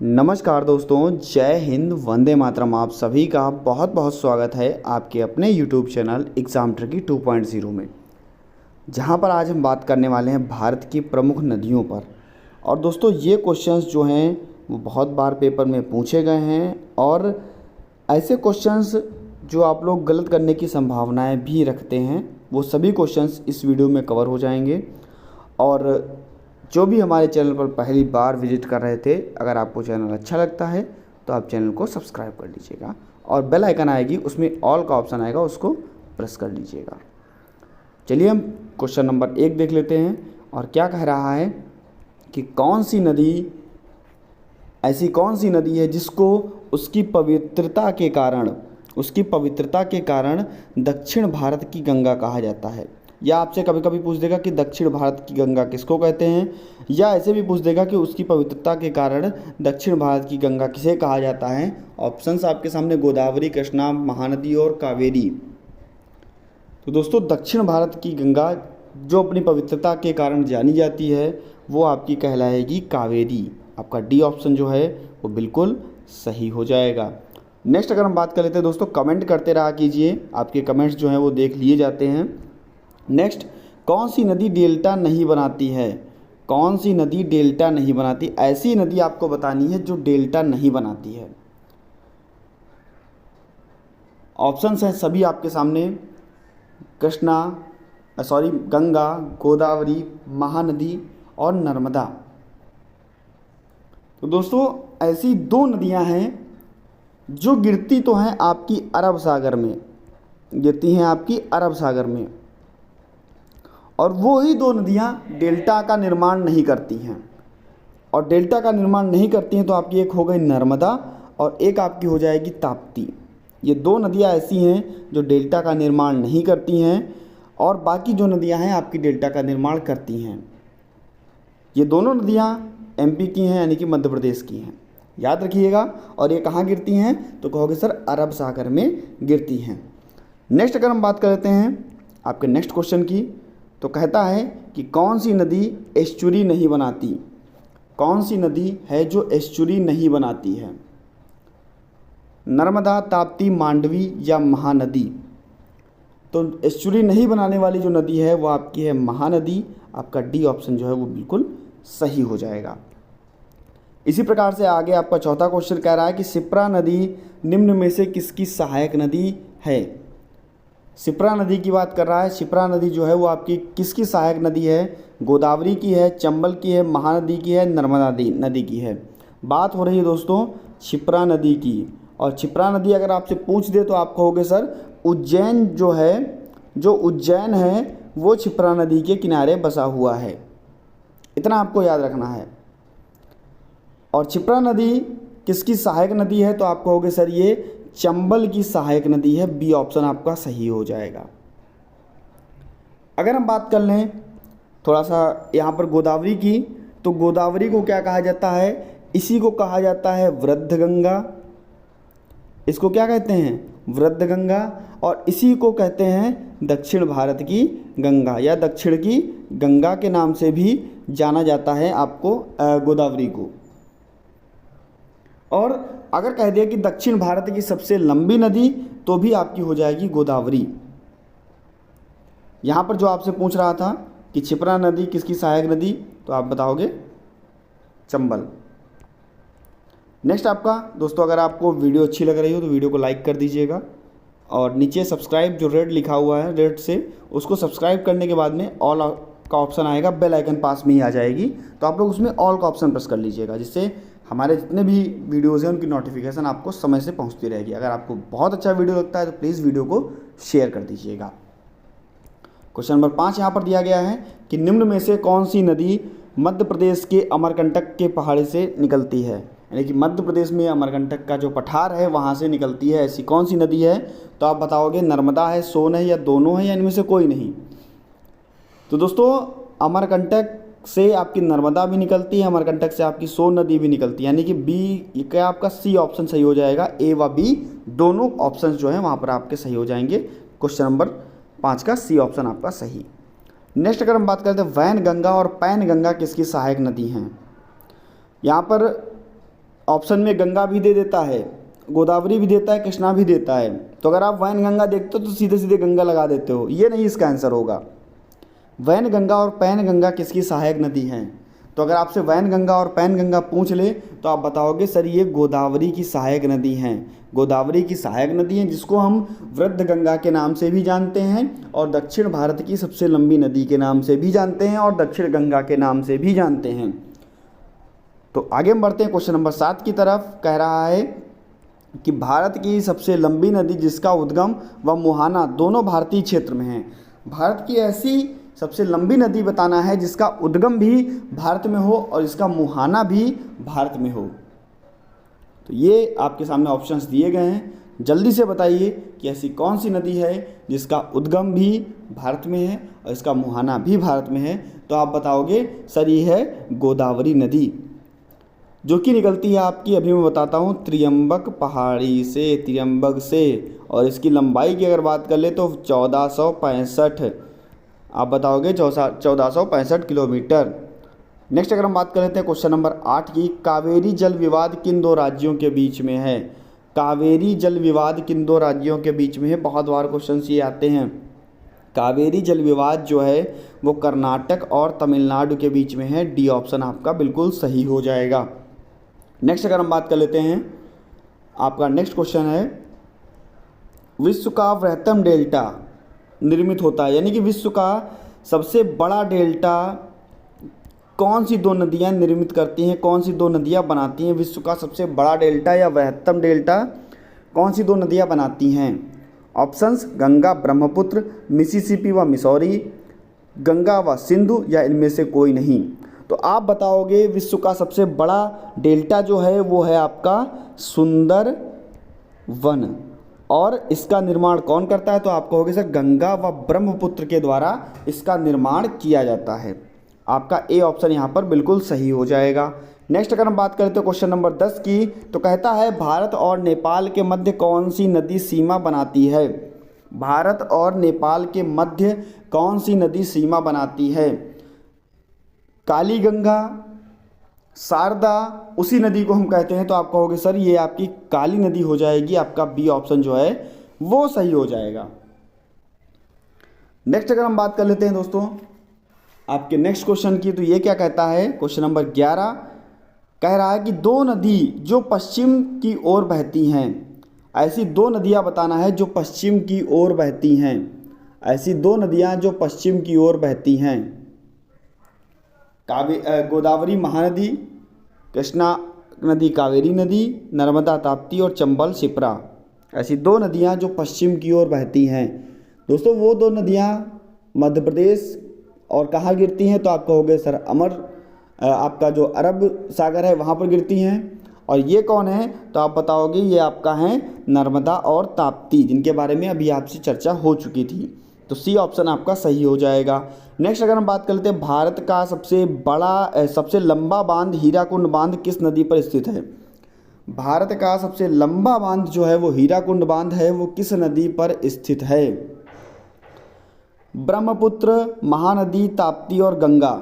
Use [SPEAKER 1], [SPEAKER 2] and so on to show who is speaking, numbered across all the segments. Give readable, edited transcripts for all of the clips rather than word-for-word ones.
[SPEAKER 1] नमस्कार दोस्तों, जय हिंद, वंदे मातरम। आप सभी का बहुत बहुत स्वागत है आपके अपने YouTube चैनल एग्ज़ाम ट्रिकी 2.0 में, जहां पर आज हम बात करने वाले हैं भारत की प्रमुख नदियों पर। और दोस्तों, ये क्वेश्चंस जो हैं वो बहुत बार पेपर में पूछे गए हैं और ऐसे क्वेश्चंस जो आप लोग गलत करने की संभावनाएं भी रखते हैं, वो सभी क्वेश्चंस इस वीडियो में कवर हो जाएंगे। और जो भी हमारे चैनल पर पहली बार विजिट कर रहे थे, अगर आपको चैनल अच्छा लगता है तो आप चैनल को सब्सक्राइब कर लीजिएगा और बेल आइकन आएगी, उसमें ऑल का ऑप्शन आएगा, उसको प्रेस कर लीजिएगा। चलिए हम क्वेश्चन नंबर 1 देख लेते हैं। और क्या कह रहा है कि ऐसी कौन सी नदी है जिसको उसकी पवित्रता के कारण दक्षिण भारत की गंगा कहा जाता है। या आपसे कभी कभी पूछ देगा कि दक्षिण भारत की गंगा किसको कहते हैं, या ऐसे भी पूछ देगा कि उसकी पवित्रता के कारण दक्षिण भारत की गंगा किसे कहा जाता है। ऑप्शंस आपके सामने गोदावरी, कृष्णा, महानदी और कावेरी। तो दोस्तों, दक्षिण भारत की गंगा जो अपनी पवित्रता के कारण जानी जाती है वो आपकी कहलाएगी कावेरी। आपका डी ऑप्शन जो है वो बिल्कुल सही हो जाएगा। नेक्स्ट अगर हम बात कर लेते हैं दोस्तों, कमेंट करते रहा कीजिए, आपके कमेंट्स जो हैं वो देख लिए जाते हैं। नेक्स्ट, कौन सी नदी डेल्टा नहीं बनाती है? कौन सी नदी डेल्टा नहीं बनाती? ऐसी नदी आपको बतानी है जो डेल्टा नहीं बनाती है। ऑप्शंस हैं सभी आपके सामने, गंगा, गोदावरी, महानदी और नर्मदा। तो दोस्तों, ऐसी दो नदियां हैं जो गिरती तो हैं आपकी अरब सागर में, और वो ही दो नदियां डेल्टा का निर्माण नहीं करती हैं। और डेल्टा का निर्माण नहीं करती हैं तो आपकी एक हो गई नर्मदा और एक आपकी हो जाएगी ताप्ती। ये दो नदियां ऐसी हैं जो डेल्टा का निर्माण नहीं करती हैं, और बाकी जो नदियां हैं आपकी डेल्टा का निर्माण करती हैं। ये दोनों नदियां एमपी की हैं, यानी कि मध्य प्रदेश की हैं, याद रखिएगा। और ये कहाँ गिरती हैं तो कहोगे सर अरब सागर में गिरती हैं। नेक्स्ट अगर हम बात कर लेते हैं आपके नेक्स्ट क्वेश्चन की, तो कहता है कि कौन सी नदी एस्चुरी नहीं बनाती? कौन सी नदी है जो एस्चुरी नहीं बनाती है? नर्मदा, ताप्ती, मांडवी या महानदी? तो एस्चुरी नहीं बनाने वाली जो नदी है वो आपकी है महानदी। आपका डी ऑप्शन जो है वो बिल्कुल सही हो जाएगा। इसी प्रकार से आगे आपका चौथा क्वेश्चन कह रहा है कि शिप्रा नदी निम्न में से किसकी सहायक नदी है? शिप्रा नदी की बात कर रहा है। शिप्रा नदी जो है वो आपकी किसकी सहायक नदी है? गोदावरी की है, चंबल की है, महानदी की है, नर्मदा नदी की है। बात हो रही है दोस्तों शिप्रा नदी की। और शिप्रा नदी अगर आपसे पूछ दे तो आप कहोगे सर उज्जैन है वो शिप्रा नदी के किनारे बसा हुआ है। इतना आपको याद रखना है। और शिप्रा नदी किसकी सहायक नदी है तो आप कहोगे सर ये चंबल की सहायक नदी है। बी ऑप्शन आपका सही हो जाएगा। अगर हम बात कर लें थोड़ा सा यहाँ पर गोदावरी की, तो गोदावरी को क्या कहा जाता है? इसी को कहा जाता है वृद्ध गंगा। इसको क्या कहते हैं? वृद्ध गंगा। और इसी को कहते हैं दक्षिण भारत की गंगा, या दक्षिण की गंगा के नाम से भी जाना जाता है आपको गोदावरी को। और अगर कह दिया कि दक्षिण भारत की सबसे लंबी नदी, तो भी आपकी हो जाएगी गोदावरी। यहाँ पर जो आपसे पूछ रहा था कि शिप्रा नदी किसकी सहायक नदी, तो आप बताओगे चंबल। नेक्स्ट आपका दोस्तों, अगर आपको वीडियो अच्छी लग रही हो तो वीडियो को लाइक कर दीजिएगा, और नीचे सब्सक्राइब जो रेड लिखा हुआ है रेड से, उसको सब्सक्राइब करने के बाद में ऑल का ऑप्शन आएगा, बेल आइकन पास में ही आ जाएगी, तो आप लोग उसमें ऑल का ऑप्शन प्रेस कर लीजिएगा, जिससे हमारे जितने भी वीडियोज़ हैं उनकी नोटिफिकेशन आपको समय से पहुंचती रहेगी। अगर आपको बहुत अच्छा वीडियो लगता है तो प्लीज़ वीडियो को शेयर कर दीजिएगा। क्वेश्चन नंबर 5 यहाँ पर दिया गया है कि निम्न में से कौन सी नदी मध्य प्रदेश के अमरकंटक के पहाड़ी से निकलती है? यानी कि मध्य प्रदेश में अमरकंटक का जो पठार है वहाँ से निकलती है, ऐसी कौन सी नदी है? तो आप बताओगे नर्मदा है, सोन है, या दोनों है, या इनमें से कोई नहीं। तो दोस्तों, अमरकंटक से आपकी नर्मदा भी निकलती है, अमरकंटक से आपकी सोन नदी भी निकलती है, यानी कि बी क्या आपका सी ऑप्शन सही हो जाएगा। ए व बी दोनों ऑप्शंस जो हैं वहाँ पर आपके सही हो जाएंगे। क्वेश्चन नंबर 5 का सी ऑप्शन आपका सही। नेक्स्ट अगर हम बात करते हैं वैन गंगा और पैन गंगा किसकी सहायक नदी हैं? यहाँ पर ऑप्शन में गंगा भी दे देता है, गोदावरी भी देता है, कृष्णा भी देता है। तो अगर आप वैनगंगा देखते हो तो सीधे सीधे गंगा लगा देते हो, ये नहीं इसका आंसर होगा। वैनगंगा और पैनगंगा किसकी सहायक नदी हैं? तो अगर आपसे वैनगंगा और पैनगंगा पूछ ले तो आप बताओगे सर ये गोदावरी की सहायक नदी हैं। गोदावरी की सहायक नदी है जिसको हम वृद्ध गंगा के नाम से भी जानते हैं और दक्षिण भारत की सबसे लंबी नदी के नाम से भी जानते हैं और दक्षिण गंगा के नाम से भी जानते हैं। तो आगे हम बढ़ते हैं क्वेश्चन नंबर 7 की तरफ। कह रहा है कि भारत की सबसे लंबी नदी जिसका उद्गम व मुहाना दोनों भारतीय क्षेत्र में है। भारत की ऐसी सबसे लंबी नदी बताना है जिसका उद्गम भी भारत में हो और इसका मुहाना भी भारत में हो। तो ये आपके सामने ऑप्शंस दिए गए हैं, जल्दी से बताइए कि ऐसी कौन सी नदी है जिसका उद्गम भी भारत में है और इसका मुहाना भी भारत में है। तो आप बताओगे सर ये है गोदावरी नदी, जो कि निकलती है आपकी, अभी मैं बताता हूँ, त्रियंबक पहाड़ी से, त्रियंबक से। और इसकी लंबाई की अगर बात कर ले तो 1465, आप बताओगे 1465 किलोमीटर। नेक्स्ट अगर हम बात कर लेते हैं क्वेश्चन नंबर 8 की, कावेरी जल विवाद किन दो राज्यों के बीच में है? कावेरी जल विवाद किन दो राज्यों के बीच में है? बहुत बार क्वेश्चन ये आते हैं। कावेरी जल विवाद जो है वो कर्नाटक और तमिलनाडु के बीच में है। डी ऑप्शन आपका बिल्कुल सही हो जाएगा। नेक्स्ट अगर हम बात कर लेते हैं, आपका नेक्स्ट क्वेश्चन है, विश्व का वृहत्तम डेल्टा निर्मित होता है, यानी कि विश्व का सबसे बड़ा डेल्टा कौन सी दो नदियां निर्मित करती हैं, कौन सी दो नदियां बनाती हैं? विश्व का सबसे बड़ा डेल्टा या वृहत्तम डेल्टा कौन सी दो नदियां बनाती हैं? ऑप्शंस गंगा ब्रह्मपुत्र, मिसिसिपी व मिसौरी, गंगा व सिंधु, या इनमें से कोई नहीं। तो आप बताओगे विश्व का सबसे बड़ा डेल्टा जो है वो है आपका सुंदरवन, और इसका निर्माण कौन करता है? तो आप कहोगे सर गंगा व ब्रह्मपुत्र के द्वारा इसका निर्माण किया जाता है। आपका ए ऑप्शन यहाँ पर बिल्कुल सही हो जाएगा। नेक्स्ट अगर हम बात करते हैं क्वेश्चन नंबर 10 की, तो कहता है भारत और नेपाल के मध्य कौन सी नदी सीमा बनाती है? भारत और नेपाल के मध्य कौन सी नदी सीमा बनाती है? काली गंगा, शारदा, उसी नदी को हम कहते हैं। तो आप कहोगे सर ये आपकी काली नदी हो जाएगी। आपका बी ऑप्शन जो है वो सही हो जाएगा। नेक्स्ट अगर हम बात कर लेते हैं दोस्तों आपके नेक्स्ट क्वेश्चन की, तो ये क्या कहता है, क्वेश्चन नंबर 11 कह रहा है कि दो नदी जो पश्चिम की ओर बहती हैं, ऐसी दो नदियां बताना है जो पश्चिम की ओर बहती हैं। ऐसी दो नदियां जो पश्चिम की ओर बहती हैं, गोदावरी महानदी, कृष्णा नदी कावेरी नदी, नर्मदा ताप्ती और चंबल शिप्रा। ऐसी दो नदियां जो पश्चिम की ओर बहती हैं। दोस्तों वो दो नदियां मध्य प्रदेश और कहाँ गिरती हैं? तो आप कहोगे सर आपका जो अरब सागर है वहाँ पर गिरती हैं। और ये कौन है? तो आप बताओगे ये आपका है नर्मदा और ताप्ती, जिनके बारे में अभी आपसे चर्चा हो चुकी थी। तो सी ऑप्शन आपका सही हो जाएगा। नेक्स्ट अगर हम बात कर लेते हैं, भारत का सबसे लंबा बांध हीराकुंड बांध किस नदी पर स्थित है? भारत का सबसे लंबा बांध जो है वो हीराकुंड बांध है, वो किस नदी पर स्थित है? ब्रह्मपुत्र, महानदी, ताप्ती और गंगा।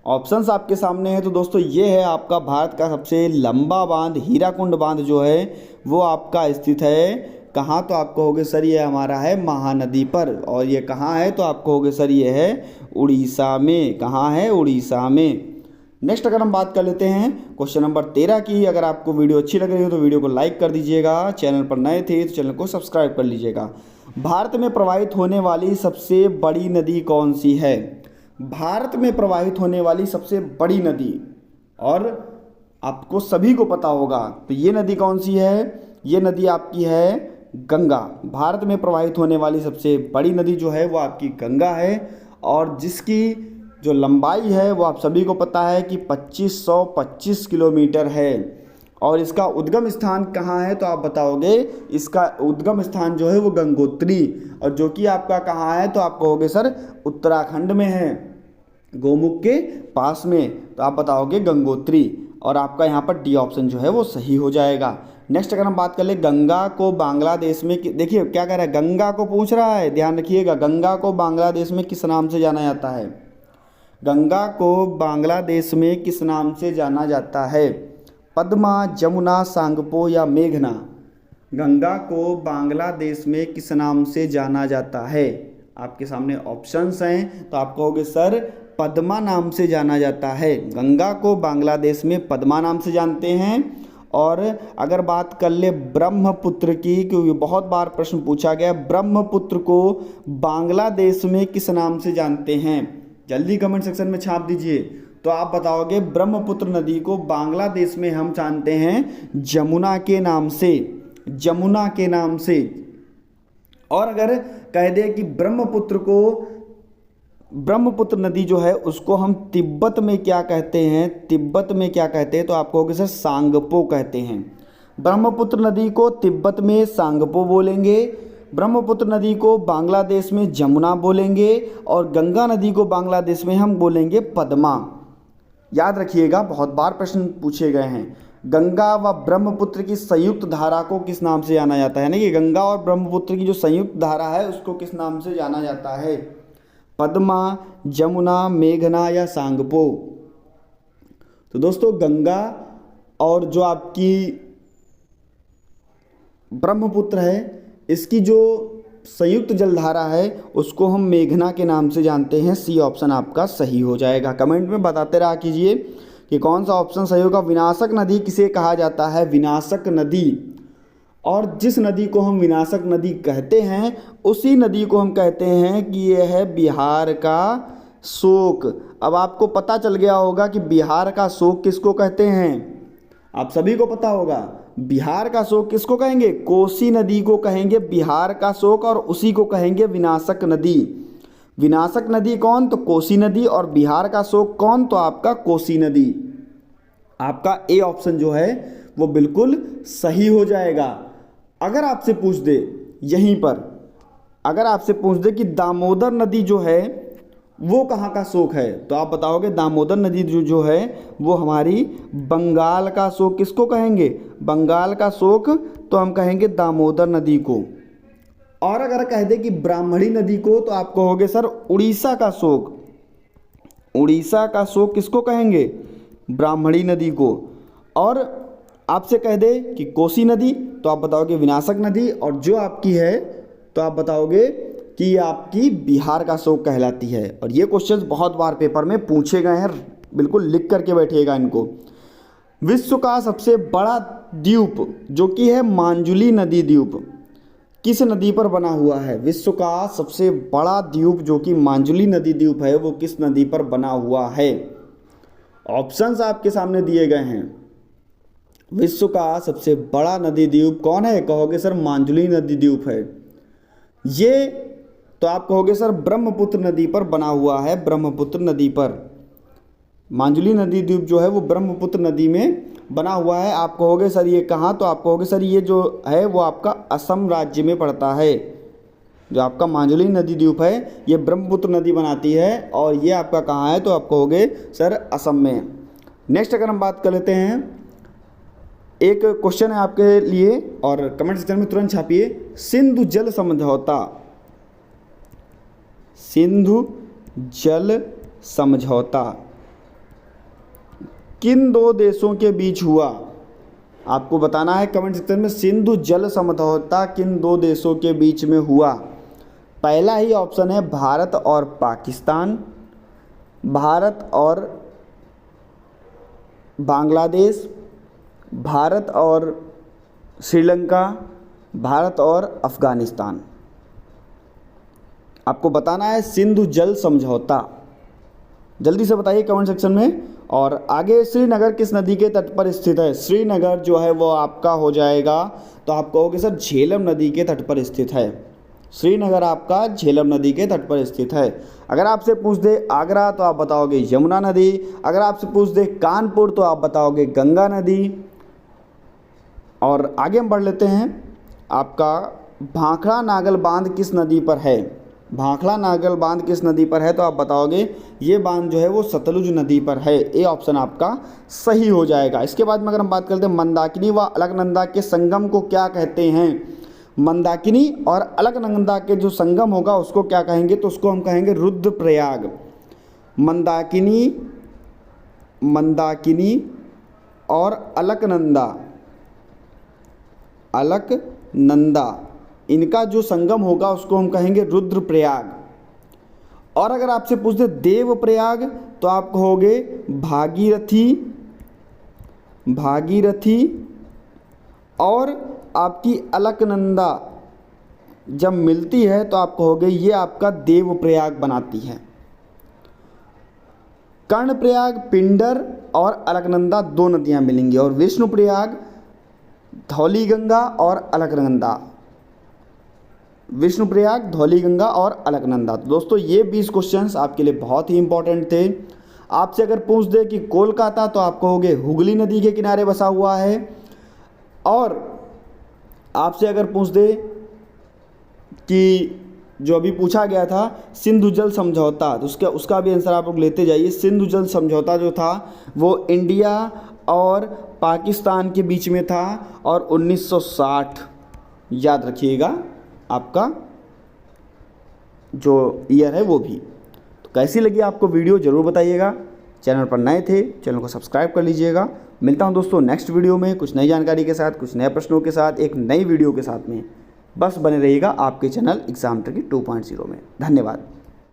[SPEAKER 1] ऑप्शंस आपके सामने है। तो दोस्तों ये है आपका भारत का सबसे लंबा बांध, हीराकुंड बांध जो है वो आपका स्थित है कहाँ? तो आप कहोगे सर ये हमारा है महानदी पर। और ये कहाँ है? तो आप कहोगे सर ये है उड़ीसा में। कहाँ है? उड़ीसा में। नेक्स्ट अगर हम बात कर लेते हैं क्वेश्चन नंबर 13 की, अगर आपको वीडियो अच्छी लग रही हो तो वीडियो को लाइक कर दीजिएगा, चैनल पर नए थे तो चैनल को सब्सक्राइब कर लीजिएगा। भारत में प्रवाहित होने वाली सबसे बड़ी नदी कौन सी है? भारत में प्रवाहित होने वाली सबसे बड़ी नदी, और आपको सभी को पता होगा, तो ये नदी कौन सी है? ये नदी आपकी है गंगा। भारत में प्रवाहित होने वाली सबसे बड़ी नदी जो है वो आपकी गंगा है, और जिसकी जो लंबाई है वो आप सभी को पता है कि 2525 किलोमीटर है। और इसका उद्गम स्थान कहाँ है? तो आप बताओगे इसका उद्गम स्थान जो है वो गंगोत्री, और जो कि आपका कहाँ है? तो आप कहोगे सर उत्तराखंड में है, गोमुख के पास में। तो आप बताओगे गंगोत्री, और आपका यहाँ पर डी ऑप्शन जो है वो सही हो जाएगा। नेक्स्ट अगर हम बात कर ले, गंगा को बांग्लादेश में, देखिए क्या कह रहा है, गंगा को पूछ रहा है, ध्यान रखिएगा। गंगा को बांग्लादेश में किस नाम से जाना जाता है? गंगा को बांग्लादेश में किस नाम से जाना जाता है? पद्मा, जमुना, सांगपो या मेघना। गंगा को बांग्लादेश में किस नाम से जाना जाता है? आपके सामने ऑप्शंस हैं, तो आप कहोगे सर पद्मा नाम से जाना जाता है। गंगा को बांग्लादेश में पद्मा नाम से जानते हैं। और अगर बात कर ले ब्रह्मपुत्र की, क्योंकि बहुत बार प्रश्न पूछा गया, ब्रह्मपुत्र को बांग्लादेश में किस नाम से जानते हैं? जल्दी कमेंट सेक्शन में छाप दीजिए। तो आप बताओगे ब्रह्मपुत्र नदी को बांग्लादेश में हम जानते हैं जमुना के नाम से, जमुना के नाम से। और अगर कह दे कि ब्रह्मपुत्र नदी जो है उसको हम तिब्बत में क्या कहते हैं, तिब्बत में क्या कहते हैं, तो आप कहोगे सर सांगपो कहते हैं। ब्रह्मपुत्र नदी को तिब्बत में सांगपो बोलेंगे, ब्रह्मपुत्र नदी को बांग्लादेश में जमुना बोलेंगे, और गंगा नदी को बांग्लादेश में हम बोलेंगे पद्मा। याद रखिएगा, बहुत बार प्रश्न पूछे गए हैं। गंगा व ब्रह्मपुत्र की संयुक्त धारा को किस नाम से जाना जाता है? ना कि गंगा और ब्रह्मपुत्र की जो संयुक्त धारा है उसको किस नाम से जाना जाता है? पद्मा, जमुना, मेघना या सांगपो। तो दोस्तों गंगा और जो आपकी ब्रह्मपुत्र है, इसकी जो संयुक्त जलधारा है उसको हम मेघना के नाम से जानते हैं। सी ऑप्शन आपका सही हो जाएगा। कमेंट में बताते रहा कीजिए कि कौन सा ऑप्शन सही होगा। विनाशक नदी किसे कहा जाता है? विनाशक नदी। और जिस नदी को हम विनाशक नदी कहते हैं उसी नदी को हम कहते हैं कि यह है बिहार का शोक। अब आपको पता चल गया होगा कि बिहार का शोक किसको कहते हैं। आप सभी को पता होगा बिहार का शोक किसको कहेंगे? कोसी नदी को कहेंगे बिहार का शोक, और उसी को कहेंगे विनाशक नदी। विनाशक नदी कौन? तो कोसी नदी। और बिहार का शोक कौन? तो आपका कोसी नदी। आपका ए ऑप्शन जो है वो बिल्कुल सही हो जाएगा। अगर आपसे पूछ दे यहीं पर, अगर आपसे पूछ दे कि दामोदर नदी जो है वो कहाँ का शोक है, तो आप बताओगे दामोदर नदी जो है वो हमारी बंगाल का शोक। किसको कहेंगे? बंगाल का शोक, तो हम कहेंगे दामोदर नदी को। और अगर कह दे कि ब्राह्मणी नदी को, तो आप कहोगे सर उड़ीसा का शोक। उड़ीसा का शोक किसको कहेंगे? ब्राह्मणी नदी को। और आपसे कह दे कि कोसी नदी, तो आप बताओगे विनाशक नदी। और जो आपकी है तो आप बताओगे कि आपकी बिहार का शोक कहलाती है। और ये क्वेश्चंस बहुत बार पेपर में पूछे गए हैं, बिल्कुल लिख करके बैठिएगा इनको। विश्व का सबसे बड़ा द्वीप जो कि है मांजुली नदी द्वीप, किस नदी पर बना हुआ है? विश्व का सबसे बड़ा द्वीप जो कि मांजुली नदी द्वीप है वो किस नदी पर बना हुआ है? ऑप्शंस आपके सामने दिए गए हैं। विश्व का सबसे बड़ा नदी द्वीप कौन है? कहोगे सर मांजुली नदी द्वीप है। ये तो आप कहोगे सर ब्रह्मपुत्र नदी पर बना हुआ है, ब्रह्मपुत्र नदी पर। मांजुली नदी द्वीप जो है वो ब्रह्मपुत्र नदी में बना हुआ है। आप कहोगे सर ये कहाँ? तो आप कहोगे सर ये जो है वो आपका असम राज्य में पड़ता है। जो आपका मांजुली नदी द्वीप है ये ब्रह्मपुत्र नदी बनाती है, और ये आपका कहाँ है? तो आप कहोगे सर असम में। नेक्स्ट अगर हम बात कर लेते हैं, एक क्वेश्चन है आपके लिए और कमेंट सेक्शन में तुरंत छापिए। सिंधु जल समझौता, सिंधु जल समझौता किन दो देशों के बीच हुआ? आपको बताना है कमेंट सेक्शन में। सिंधु जल समझौता किन दो देशों के बीच में हुआ? पहला ही ऑप्शन है भारत और पाकिस्तान, भारत और बांग्लादेश, भारत और श्रीलंका, भारत और अफ़गानिस्तान। आपको बताना है सिंधु जल समझौता। जल्दी से बताइए कमेंट सेक्शन में। और आगे श्रीनगर किस नदी के तट पर स्थित है? श्रीनगर जो है वो आपका हो जाएगा, तो आप कहोगे सर झेलम नदी के तट पर स्थित है। श्रीनगर आपका झेलम नदी के तट पर स्थित है। अगर आपसे पूछ दे आगरा तो आप बताओगे यमुना नदी। अगर आपसे पूछ दे कानपुर तो आप बताओगे गंगा नदी। और आगे हम बढ़ लेते हैं। आपका भाखड़ा नागल बांध किस नदी पर है? भाखड़ा नागल बांध किस नदी पर है? तो आप बताओगे ये बांध जो है वो सतलुज नदी पर है। ए ऑप्शन आपका सही हो जाएगा। इसके बाद में अगर हम बात करते हैं मंदाकिनी व अलकनंदा के संगम को क्या कहते हैं? मंदाकिनी और अलकनंदा के जो संगम होगा उसको क्या कहेंगे? तो उसको हम कहेंगे रुद्रप्रयाग। मंदाकिनी और अलकनंदा, अलकनंदा, इनका जो संगम होगा उसको हम कहेंगे रुद्रप्रयाग। और अगर आपसे पूछ दे देवप्रयाग तो आप कहोगे भागीरथी, भागीरथी। और आपकी अलकनंदा जब मिलती है तो आप कहोगे ये आपका देवप्रयाग बनाती है। कर्णप्रयाग, पिंडर और अलकनंदा दो नदियां मिलेंगी, और विष्णुप्रयाग, धौलीगंगा और अलकनंदा, विष्णुप्रयाग, धौलीगंगा और अलकनंदा। तो दोस्तों ये 20 क्वेश्चंस आपके लिए बहुत ही इंपॉर्टेंट थे। आपसे अगर पूछ दे कि कोलकाता तो आप कहोगे हुगली नदी के किनारे बसा हुआ है। और आपसे अगर पूछ दे कि जो अभी पूछा गया था सिंधु जल समझौता, तो उसका भी आंसर आप लोग लेते जाइए। सिंधु जल समझौता जो था वो इंडिया और पाकिस्तान के बीच में था, और 1960 याद रखिएगा आपका जो ईयर है वो भी। तो कैसी लगी आपको वीडियो ज़रूर बताइएगा। चैनल पर नए थे चैनल को सब्सक्राइब कर लीजिएगा। मिलता हूं दोस्तों नेक्स्ट वीडियो में कुछ नई जानकारी के साथ, कुछ नए प्रश्नों के साथ, एक नई वीडियो के साथ में। बस बने रहिएगा आपके चैनल एग्जाम ट्रिकी 2.0 में। धन्यवाद।